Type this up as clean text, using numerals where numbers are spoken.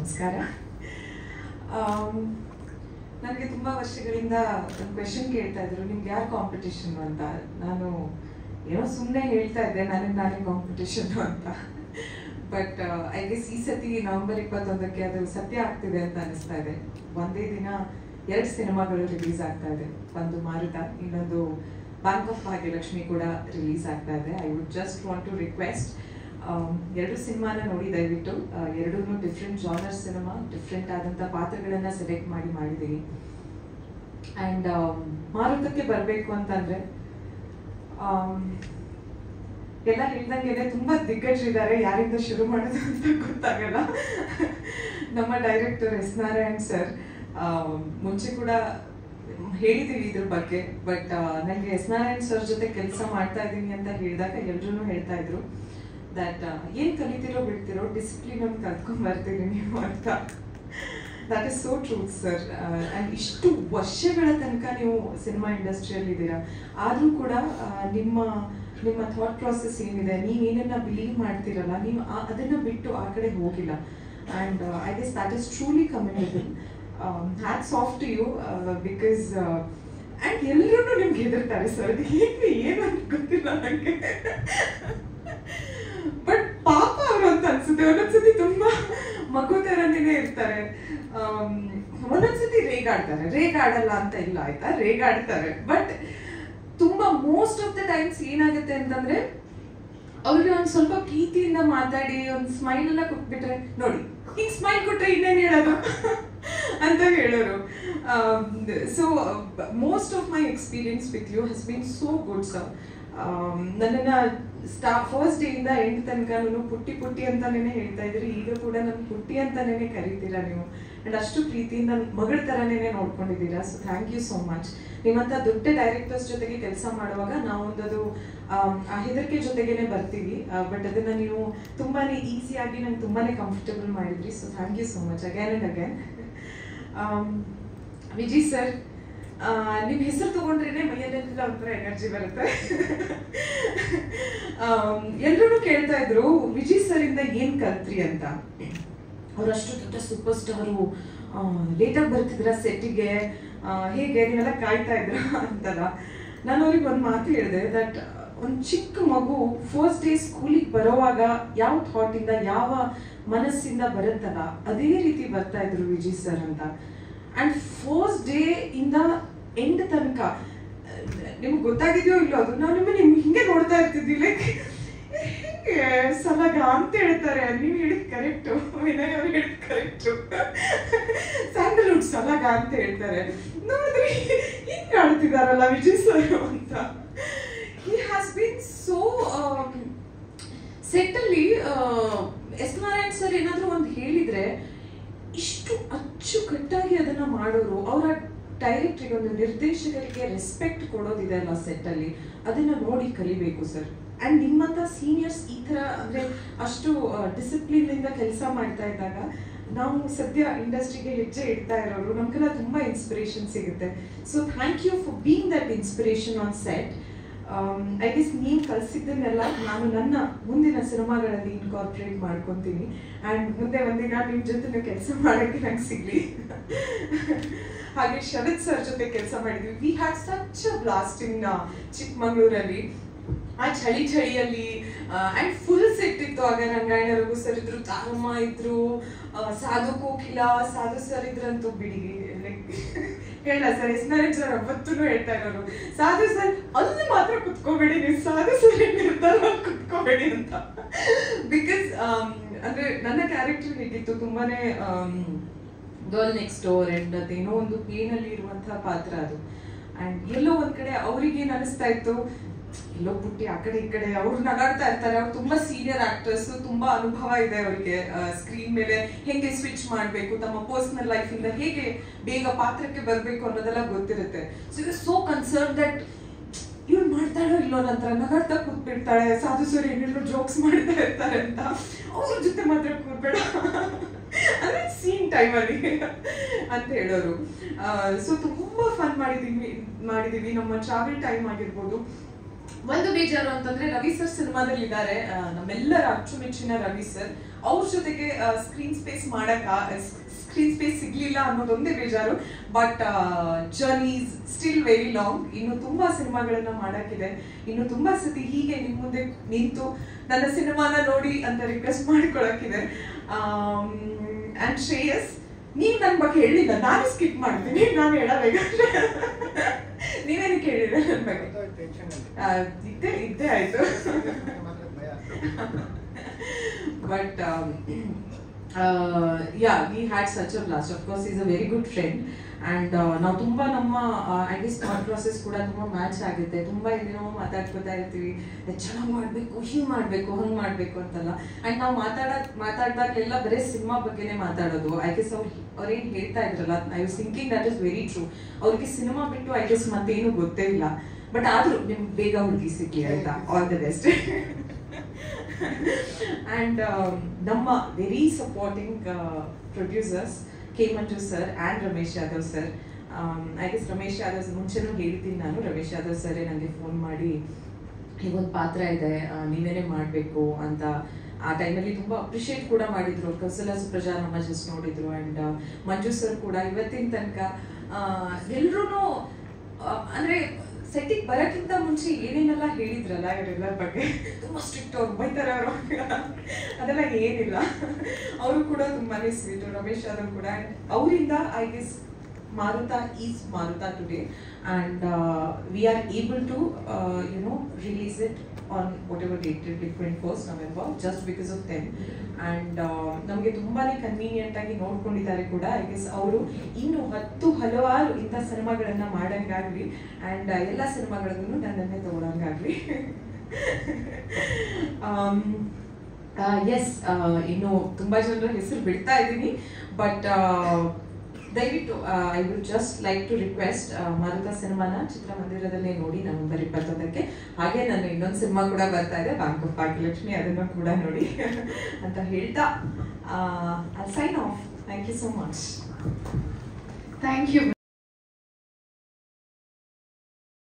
ನಮಸ್ಕಾರ. ನನಗೆ ತುಂಬ ವರ್ಷಗಳಿಂದ ಒಂದು ಕ್ವೆಶನ್ ಕೇಳ್ತಾ ಇದ್ರು, ನಿಮ್ಗೆ ಯಾರು ಕಾಂಪಿಟೇಷನ್ ಅಂತ. ನಾನು ಏನೋ ಸುಮ್ಮನೆ ಹೇಳ್ತಾ ಇದ್ದೆ ನಾನೇ ಕಾಂಪಿಟೇಷನ್ ಅಂತ. ಬಟ್ ಐ ಗೆಸ್ ಈ ಸತಿ ನವೆಂಬರ್ 21ಕ್ಕೆ ಅದು ಸತ್ಯ ಆಗ್ತಿದೆ ಅಂತ ಅನಿಸ್ತಾ ಇದೆ. ಒಂದೇ ದಿನ 2 ಸಿನಿಮಾಗಳು ರಿಲೀಸ್ ಆಗ್ತಾ ಇದೆ. ಒಂದು ಮಾರುತ, ಇನ್ನೊಂದು ಬ್ಯಾಂಕ್ ಆಫ್ ಭಾಗ್ಯಲಕ್ಷ್ಮಿ ಕೂಡ ರಿಲೀಸ್ ಆಗ್ತಾ ಇದೆ. I would just want to request, 2 ಸಿನಿಮಾನ ನೋಡಿ ದಯವಿಟ್ಟು. 2 ಡಿಫ್ರೆಂಟ್ ಜಾನರ್ ಸಿನಿಮಾ, ಡಿಫ್ರೆಂಟ್ ಆದಂಥ ಪಾತ್ರಗಳನ್ನು ಸೆಲೆಕ್ಟ್ ಮಾಡಿದ್ದೀವಿ. ಆ್ಯಂಡ್ ಮಾರುತಕ್ಕೆ ಬರಬೇಕು ಅಂತಂದರೆ ಎಲ್ಲ ಹೇಳ್ದಂಗೆ ತುಂಬ ದಿಗ್ಗಜರಿದ್ದಾರೆ, ಯಾರಿಂದ ಶುರು ಮಾಡೋದು ಅಂತ ಗೊತ್ತಾಗಲ್ಲ. ನಮ್ಮ ಡೈರೆಕ್ಟರ್ ಎಸ್ ನಾರಾಯಣ್ ಸರ್ ಮುಂಚೆ ಕೂಡ ಹೇಳಿದ್ದೀವಿ ಇದ್ರ ಬಗ್ಗೆ. ಬಟ್ ನನಗೆ ಎಸ್ ನಾರಾಯಣ್ ಸರ್ ಜೊತೆ ಕೆಲಸ ಮಾಡ್ತಾ ಇದ್ದೀನಿ ಅಂತ ಹೇಳಿದಾಗ ಎಲ್ರೂ ಹೇಳ್ತಾ ಇದ್ರು ದಟ್ ಏನು ಕಲಿತಿರೋ ಬಿಡ್ತಿರೋ ಡಿಸಿಪ್ಲಿನ್ ಒಂದು ಕಲ್ತ್ಕೊಂಡ್ ಬರ್ತೀರಿ ನೀವು ಅಂತ. That is so truth sir. And ಇಷ್ಟು ವರ್ಷಗಳ ತನಕ ನೀವು ಸಿನಿಮಾ ಇಂಡಸ್ಟ್ರಿಯಲ್ಲಿ ಇದ್ದೀರಾ, ಆದರೂ ಕೂಡ ನಿಮ್ಮ ಥಾಟ್ ಪ್ರಾಸೆಸ್ ಏನಿದೆ, ನೀವೇನನ್ನ ಬಿಲೀವ್ ಮಾಡ್ತೀರಲ್ಲ, ನೀವು ಅದನ್ನು ಬಿಟ್ಟು ಆ ಕಡೆ ಹೋಗಿಲ್ಲ. And I guess that is truly commendable. Hats off to you. Because and ಎಲ್ಲರೂ ನಿಮ್ಗೆ ಹೆದರ್ತಾರೆ ಸರ್, ಏನು ಅಂತ ಗೊತ್ತಿಲ್ಲ ನನಗೆ. ಬಟ್ ಪಾಪ ಅವರು ಅಂತ ಅನ್ಸುತ್ತೆ. ಒಂದೊಂದ್ಸತಿ ತುಂಬಾ ಮಗು ತರನೇ ಇರ್ತಾರೆ, ಒಂದೊಂದ್ಸತಿ ರೇಗಾಡಲ್ಲ ಅಂತ ಇಲ್ಲ ಆಯ್ತಾ, ರೇಗಾಡ್ತಾರೆ. ಬಟ್ ತುಂಬಾ ಮೋಸ್ಟ್ ಆಫ್ ದ ಟೈಮ್ಸ್ ಏನಾಗುತ್ತೆ ಅಂತಂದ್ರೆ ಅವ್ರಿಗೆ ಒಂದು ಸ್ವಲ್ಪ ಪ್ರೀತಿಯಿಂದ ಮಾತಾಡಿ ಒಂದು ಸ್ಮೈಲ್ ಎಲ್ಲ ಕೊಟ್ಬಿಟ್ರೆ, ನೋಡಿ ಈಗ ಸ್ಮೈಲ್ ಕೊಟ್ರೆ ಇನ್ನೇನು ಹೇಳೋದು ಅಂತ ಹೇಳೋರು. So most of my experience with you has been so good sir. ನನ್ನನ್ನ ಫಸ್ಟ್ ಡೇ ಇಂದ ಎಂಡ್ ತನಕ ಪುಟ್ಟಿ ಅಂತಾನೇ ಹೇಳ್ತಾ ಇದ್ರಿ. ಈಗ ಕೂಡ ನನ್ನ ಪುಟ್ಟಿ ಅಂತಾನೇ ಕರಿತೀರಾ ನೀವು. ಅಂಡ್ ಅಷ್ಟು ಪ್ರೀತಿಯಿಂದ ಮಗಳ ತರನೇ ನೋಡ್ಕೊಂಡಿದ್ದೀರಾ. So thank you so much. ನಿಮ್ಮಂತ ದೊಡ್ಡ ಡೈರೆಕ್ಟರ್ಸ್ ಜೊತೆಗೆ ಕೆಲಸ ಮಾಡುವಾಗ ನಾವೊಂದದು ಆ ಹೆದರಿಕೆ ಜೊತೆಗೇನೆ ಬರ್ತೀವಿ. ಬಟ್ ಅದನ್ನ ನೀವು ತುಂಬಾನೇ ಈಸಿಯಾಗಿ ನಂಗೆ ತುಂಬಾನೇ ಕಂಫರ್ಟಬಲ್ ಮಾಡಿದ್ರಿ. So thank you so much again and again. Vijay sir, ನಿಮ್ಮ ಹೆಸರು ತಗೊಂಡ್ರೇನೆ ಮೈಯಲ್ಲೆಲ್ಲ ಒಂಥರ ಎನರ್ಜಿ ಬರುತ್ತೆ. ಎಲ್ಲರೂ ಕೇಳ್ತಾ ಇದ್ರು ವಿಜಯ್ ಸರ್ ಇಂದ ಏನ್ ಕಲ್ತ್ರಿ ಅಂತ. ಅವರಷ್ಟು ದೊಡ್ಡ ಸೂಪರ್ ಸ್ಟಾರು, ಲೇಟಾಗಿ ಬರ್ತಿದ್ರ ಸೆಟ್ಟಿಗೆ, ಹೇಗೆ ನೀವೆಲ್ಲ ಕಾಯ್ತಾ ಇದ್ರ ಅಂತಲ್ಲ. ನಾನು ಅವ್ರಿಗೆ ಒಂದು ಮಾತು ಹೇಳಿದೆ, ದಟ್ ಒಂದು ಚಿಕ್ಕ ಮಗು ಫಸ್ಟ್ ಡೇ ಸ್ಕೂಲಿಗೆ ಬರೋವಾಗ ಯಾವ ಥಾಟಿಂದ ಯಾವ ಮನಸ್ಸಿಂದ ಬರುತ್ತಲ್ಲ ಅದೇ ರೀತಿ ಬರ್ತಾ ಇದ್ರು ವಿಜಯ್ ಸರ್ ಅಂತ. ಆ್ಯಂಡ್ ಫಸ್ಟ್ ಡೇ ಇಂದ ಎಂಡ್ ತನಕ ನಿಮ್ಗೆ ಗೊತ್ತಾಗಿದೆಯೋ ಇಲ್ಲೋ ಅದು, ನಾವು ನಿಮಗೆ ಹಿಂಗೆ ನೋಡ್ತಾ ಇರ್ತಿದ್ವಿ. ಲೈಕ್ ಹಿಂಗೆ ಸಲಗ ಅಂತ ಹೇಳ್ತಾರೆ, ನೀವು ಹೇಳಿದ್ ಕರೆಕ್ಟು, ವಿನಯ್ ಅವ್ರು ಹೇಳಿದ್ ಕರೆಕ್ಟು. ಸ್ಯಾಂಡಲ್ವುಡ್ ಸಲಗ ಅಂತ ಹೇಳ್ತಾರೆ, ನೋಡಿದ್ರೆ ಹಿಂಗೆ ಆಡ್ತಿದಾರಲ್ಲ ವಿಜಯ್ ಸರ್ ಅಂತ. He has been so subtly. S Narayan sir ಏನಾದರೂ ಒಂದು ಹೇಳಿದ್ರೆ ಇಷ್ಟು ಅಚ್ಚುಕಟ್ಟಾಗಿ ಅದನ್ನ ಮಾಡೋರು. ಅವರ ಡೈರೆಕ್ಟ್ರಿಗೆ, ಒಂದು ನಿರ್ದೇಶಕರಿಗೆ ರೆಸ್ಪೆಕ್ಟ್ ಕೊಡೋದಿದೆ ಅಲ್ಲ ಸೆಟ್ಟಲ್ಲಿ, ಅದನ್ನ ನೋಡಿ ಕಲಿಬೇಕು ಸರ್. ಆ್ಯಂಡ್ ನಿಮ್ಮಂಥ ಸೀನಿಯರ್ಸ್ ಈ ಥರ ಅಂದರೆ ಅಷ್ಟು ಡಿಸಿಪ್ಲಿನಿಂದ ಕೆಲಸ ಮಾಡ್ತಾ ಇದ್ದಾಗ ನಾವು ಸದ್ಯ ಇಂಡಸ್ಟ್ರಿಗೆ ಹೆಜ್ಜೆ ಇಡ್ತಾ ಇರೋರು, ನಮ್ಗೆಲ್ಲ ತುಂಬ ಇನ್ಸ್ಪಿರೇಷನ್ ಸಿಗುತ್ತೆ. So thank you for being that inspiration on set. I guess ನೀವು ಕಲಿಸಿದ್ದನ್ನೆಲ್ಲ ನಾನು ನನ್ನ ಮುಂದಿನ ಸಿನಿಮಾಗಳಲ್ಲಿ ಇನ್ಕಾರ್ಪೊರೇಟ್ ಮಾಡ್ಕೊತೀನಿ. ಆ್ಯಂಡ್ ಮುಂದೆ ಒಂದಿನ ನಿಮ್ಮ ಜೊತೆ ಕೆಲಸ ಮಾಡೋಕ್ಕೆ ನಂಗೆ ಸಿಗಲಿ. ಹಾಗೆ ಶರತ್ ಸರ್ ಜೊತೆ ಕೆಲಸ ಮಾಡಿದ್ವಿ. We had such a blast in ಚಿಕ್ಕಮಂಗ್ಳೂರಲ್ಲಿ. ಆ ಚಳಿಯಲ್ಲಿ ಆ್ಯಂಡ್ ಫುಲ್ ಸೆಟ್ ಇತ್ತು. ಆಗ ರಂಗಾಯಣ ರಘು ಸರ್ ಇದ್ರು, ತಾರಮ್ಮ ಇದ್ರು, ಸಾಧು ಕೋಕಿಲ, ಸಾಧು ಸರ್ ಇದ್ರಂತೂ ಬಿಡಿ ಹೇಳ ಸರ್. ಎಸ್ ನಾರಾಯಣ್ ಸರ್ ಅವತ್ತೂ ಹೇಳ್ತಾ ಇರೋರು, ಸಾಧು ಸರ್ ಅಲ್ಲಿ ಮಾತ್ರ ಕುತ್ಕೋಬೇಡಿ, ನೀವು ಸಾಧು ಸರ್ ನಿರ್ಧಾರ ಕುತ್ಕೋಬೇಡಿ ಅಂತ. ಬಿಕಾಸ್ ಅಂದ್ರೆ ನನ್ನ ಕ್ಯಾರೆಕ್ಟರ್ ಹೇಗಿತ್ತು, ತುಂಬಾನೇ ಗರ್ಲ್ ನೆಕ್ಸ್ಟ್ ಡೋರ್ ಅಂಡ್ ಅದೇನೋ ಒಂದು ಪೇನಲ್ಲಿ ಇರುವಂತಹ ಪಾತ್ರ ಅದು. ಅಂಡ್ ಎಲ್ಲೋ ಒಂದ್ ಕಡೆ ಅವ್ರಿಗೆ ಏನ್ ಅನಿಸ್ತಾ ಇತ್ತು, ಎಲ್ಲೋ ಪುಟ್ಟಿ ಆ ಕಡೆ ಈ ಕಡೆ ಅವ್ರು ನಗಾಡ್ತಾ ಇರ್ತಾರೆ. ಅವ್ರು ತುಂಬಾ ಸೀನಿಯರ್ ಆಕ್ಟರ್ಸ್, ತುಂಬಾ ಅನುಭವ ಇದೆ ಅವರಿಗೆ ಸ್ಕ್ರೀನ್ ಮೇಲೆ ಹೆಂಗೆ ಸ್ವಿಚ್ ಮಾಡಬೇಕು, ತಮ್ಮ ಪರ್ಸನಲ್ ಲೈಫ್ ಇಂದ ಹೇಗೆ ಬೇಗ ಪಾತ್ರಕ್ಕೆ ಬರಬೇಕು ಅನ್ನೋದೆಲ್ಲ ಗೊತ್ತಿರುತ್ತೆ. So it so concern that ಇವ್ರು ಮಾಡ್ತಾಳೋ ಇಲ್ಲೋ, ನಂತರ ನಗಾಡ್ತಾ ಕೂತ್ಬಿಡ್ತಾಳೆ, ಸಾಧು ಸರ್ ಏನೇನೋ ಜೋಕ್ಸ್ ಮಾಡ್ತಾ ಇರ್ತಾರೆ ಅಂತ, ಅವ್ರ ಜೊತೆ ಮಾತ್ರ ಕೂರ್ಬೇಡ ಅಂದ್ರೆ ಸೀನ್ ಟೈಮಲ್ಲಿ ಅಂತ ಹೇಳೋರು. ಸೊ ತುಂಬಾ ಫನ್ ಮಾಡಿದೀವಿ. ನಮ್ಮ ಟ್ರಾವೆಲ್ ಟೈಮ್ ಆಗಿರ್ಬೋದು. ಒಂದು ಬೇಜಾರು ಅಂತಂದ್ರೆ ರವಿ ಸರ್ ಸಿನಿಮಾದಲ್ಲಿ ಇದ್ದಾರೆ, ನಮ್ಮೆಲ್ಲರ ಅಚ್ಚುಮೆಚ್ಚಿನ ರವಿ ಸರ್. ಅವ್ರ ಜೊತೆಗೆ ಸ್ಕ್ರೀನ್ ಸ್ಪೇಸ್ ಸಿಗ್ಲಿಲ್ಲ ಅನ್ನೋದೊಂದೇ ಬೇಜಾರು. But journey is still very long. ಇನ್ನು ತುಂಬಾ ಸಿನಿಮಾಗಳನ್ನ ಮಾಡಕ್ಕಿದೆ. ಇನ್ನು ತುಂಬಾ ಸತಿ ಹೀಗೆ ನಿಮ್ ಮುಂದೆ ನಿಂತು ನನ್ನ ಸಿನಿಮಾನ ನೋಡಿ ಅಂತ ರಿಕ್ವೆಸ್ಟ್ ಮಾಡ್ಕೊಳಕ್ಕಿದೆ. ಅಂಡ್ ಶ್ರೇಯಸ್, ನೀವ್ ನನ್ ಬಗ್ಗೆ ಹೇಳಿಲ್ಲ, ನಾನು ಸ್ಕಿಪ್ ಮಾಡ್ತೀನಿ, ನಾನು ಹೇಳಬೇಕಾದ್ರೆ ನೀವೇನಕ್ಕೆ ಹೇಳಿದ್ರೆ ನನ್ ಬಗ್ಗೆ ಇದ್ದೇ ಆಯ್ತು. But yeah, we had such a blast. Of course, he's a very good friend. And ನಾವು ತುಂಬ ನಮ್ಮ ಐ ಗೆಸ್ ಥಾಟ್ ಪ್ರಾಸೆಸ್ ಕೂಡ ತುಂಬ ಮ್ಯಾಚ್ ಆಗುತ್ತೆ. ತುಂಬ ಏನೇನೋ ಮಾತಾಡ್ಕೊತಾ ಇರ್ತೀವಿ, ಚೆನ್ನಾಗಿ ಮಾಡಬೇಕು, ಹಿಂಗೆ ಮಾಡಬೇಕು, ಹಂಗೆ ಮಾಡಬೇಕು ಅಂತಲ್ಲ. ಆ್ಯಂಡ್ ನಾವು ಮಾತಾಡ್ದಾಗಲೆಲ್ಲ ಬರೀ ಸಿನಿಮಾ ಬಗ್ಗೆನೇ ಮಾತಾಡೋದು. ಐ ಗೆಸ್ ಅವ್ರೇನು ಹೇಳ್ತಾ ಇದ್ರಲ್ಲ, I was thinking that is very true. ಅವ್ರಿಗೆ ಸಿನಿಮಾ ಬಿಟ್ಟು ಐ ಗೆಸ್ ಮತ್ತೇನು ಗೊತ್ತೇ ಇಲ್ಲ. ಬಟ್ ಆದರೂ ನಿಮ್ಗೆ ಬೇಗ ಹುಡುಗಿ ಸಿಕ್ಕಿ ಆಯ್ತಾ. All the best. And ನಮ್ಮ very supporting producers K Manju sir and Ramesh Yadav sir. I guess Ramesh Yadav ಮುಂಚೆನೂ ಹೇಳ್ತೀನಿ ನಾನು. ರಮೇಶ್ ಯಾದವ್ ಸರೇ ನನಗೆ ಫೋನ್ ಮಾಡಿ ಹೀಗೊಂದು ಪಾತ್ರ ಇದೆ, ನೀವೇನೇ ಮಾಡಬೇಕು ಅಂತ ಆ ಟೈಮಲ್ಲಿ ತುಂಬ ಅಪ್ರಿಷಿಯೇಟ್ ಕೂಡ ಮಾಡಿದ್ರು. ಕೌಸಲ್ಯ ಸುಪ್ರಜಾ ಜಸ್ಟ್ ನೋಡಿದ್ರು. ಆ್ಯಂಡ್ ಮಂಜು ಸರ್ ಕೂಡ ಇವತ್ತಿನ ತನಕ ಎಲ್ರೂ ಅಂದರೆ ಸೆಟ್ಟಿಗೆ ಬರೋಕ್ಕಿಂತ ಮುಂಚೆ ಏನೇನೆಲ್ಲ ಹೇಳಿದ್ರಲ್ಲ ಇವರೆಲ್ಲರ ಬಗ್ಗೆ, ತುಂಬ ಸ್ಟ್ರಿಕ್ಟ್, ಅವ್ರು ಬೈತಾರೆ ಅವರು, ಅದೆಲ್ಲ ಏನಿಲ್ಲ. ಅವರು ಕೂಡ ತುಂಬಾ ಸ್ವೀಟು. ರಮೇಶ್ ಯಾದವ್ ಕೂಡ. ಅವರಿಂದ I guess Maruta is Maruta today, and we are able to release it on whatever date, 21st November, just because of them. And ನಮಗೆ ತುಂಬಾನೇ ಕನ್ವೀನಿಯಂಟ್ ಆಗಿ ನೋಡ್ಕೊಂಡಿದ್ದಾರೆ ಕೂಡ. ಐ ಗೆಸ್ ಅವರು ಇನ್ನು ಹಲವಾರು ಇಂಥ ಸಿನಿಮಾಗಳನ್ನ ಮಾಡಂಗಾಗ್ಲಿ, ಆ್ಯಂಡ್ ಎಲ್ಲ ಸಿನಿಮಾಗಳನ್ನು ನನ್ನನ್ನೇ ತಗೊಳಂಗಾಗ್ಲಿ. ಎಸ್, ಇನ್ನು ತುಂಬಾ ಜನರ ಹೆಸರು ಬಿಡ್ತಾ ಇದ್ದೀನಿ. ಬಟ್ ದಯವಿಟ್ಟು I would just like to request, Maruta ಸಿನಿಮಾನ ಚಿತ್ರಮಂದಿರದಲ್ಲೇ ನೋಡಿ ನವೆಂಬರ್ 21ಕ್ಕೆ. ಹಾಗೆ ನನ್ನ ಇನ್ನೊಂದು ಸಿನಿಮಾ ಕೂಡ ಬರ್ತಾ ಇದೆ, ಬ್ಯಾಂಕ್ ಆಫ್ ಭಾಗ್ಯಲಕ್ಷ್ಮಿ, ಅದನ್ನು ಕೂಡ ನೋಡಿ ಅಂತ ಹೇಳ್ತಾ I sign off. Thank you so much. Thank you.